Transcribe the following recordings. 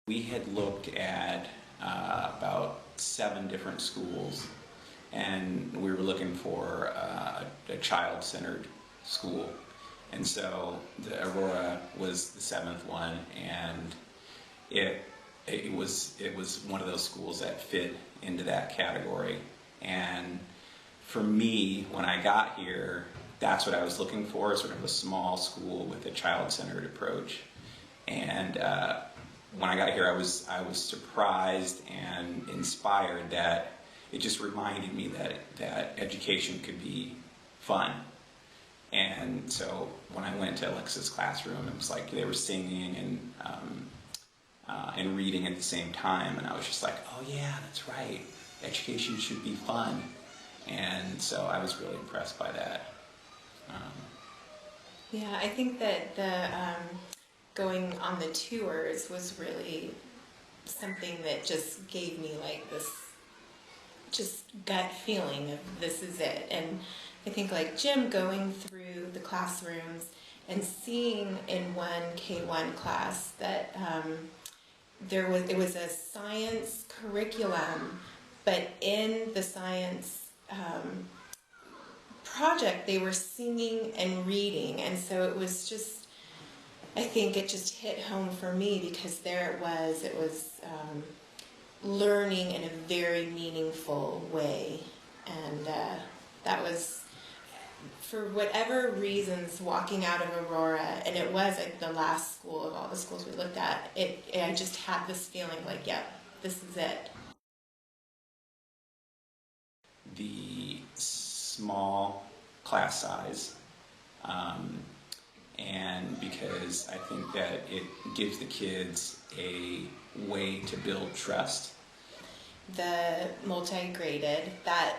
We had looked at about 7 different schools, and we were looking for a child-centered school. And so the Aurora was the 7th one, and it was one of those schools that fit into that category. And for me, when I got here, that's what I was looking for, sort of a small school with a child-centered approach. And when I got here, I was surprised and inspired that it just reminded me that education could be fun. And so when I went to Alexa's classroom, it was like they were singing and reading at the same time, and I was just like, oh yeah, that's right. Education should be fun. And so I was really impressed by that. Yeah, I think that the going on the tours was really something that just gave me like this just gut feeling of this is it. And I think like Jim going through the classrooms and seeing in one K1 class that it was a science curriculum, but in the science project they were singing and reading, and so it was just, I think it just hit home for me because there it was learning in a very meaningful way, and that was, for whatever reasons, walking out of Aurora, and it was like the last school of all the schools we looked at, I just had this feeling like, yep, this is it. The small class size, and because I think that it gives the kids a way to build trust. The multi-graded, that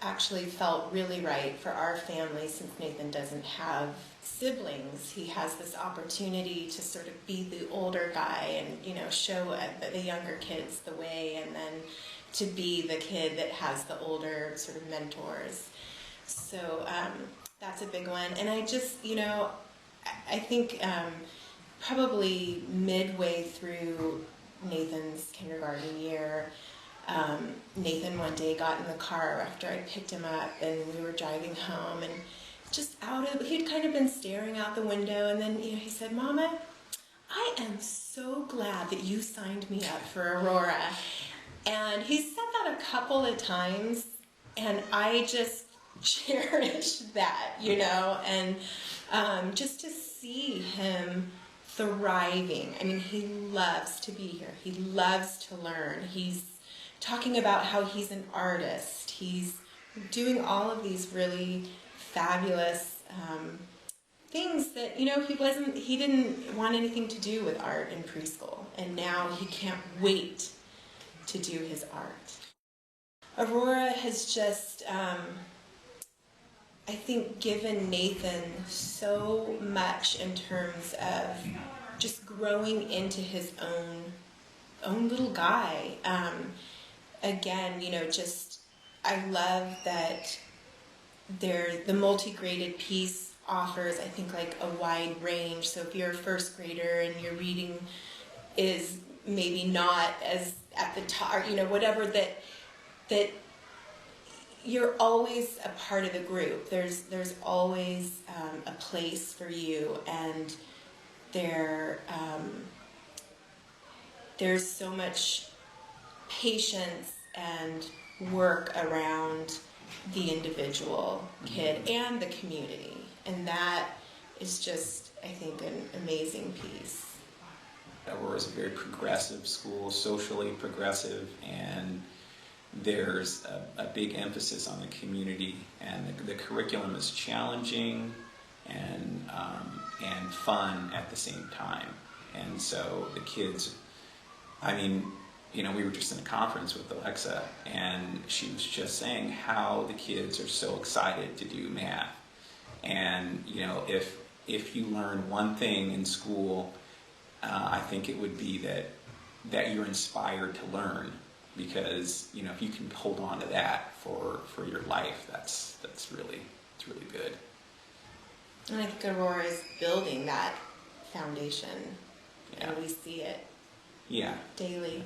actually felt really right for our family, since Nathan doesn't have siblings. He has this opportunity to sort of be the older guy and, you know, show the younger kids the way, and then to be the kid that has the older sort of mentors. So that's a big one. And I just, you know, I think probably midway through Nathan's kindergarten year, Nathan one day got in the car after I picked him up and we were driving home, and just he'd kind of been staring out the window, and then, you know, he said, "Mama, I am so glad that you signed me up for Aurora." And he said that a couple of times, and I just cherished that, you know, and just to see him thriving. I mean, he loves to be here. He loves to learn. He's talking about how he's an artist. He's doing all of these really fabulous things that, you know, he didn't want anything to do with art in preschool, and now he can't wait to do his art. Aurora has just, I think, given Nathan so much in terms of just growing into his own little guy. Again, you know, just, I love that the multi-graded piece offers, I think, like a wide range. So if you're a first grader and your reading is maybe not as at the top, or, you know, whatever, that you're always a part of the group. There's always a place for you, and there's so much patience and work around the individual kid and the community, and that is just, I think, an amazing piece. Aurora is a very progressive school, socially progressive, and there's a big emphasis on the community, and the curriculum is challenging and fun at the same time. And so the kids, I mean, you know, we were just in a conference with Alexa, and she was just saying how the kids are so excited to do math. And, you know, if you learn one thing in school, I think it would be that you're inspired to learn, because, you know, if you can hold on to that for your life, it's really good. And I think Aurora is building that foundation, yeah. and we see it Yeah. daily.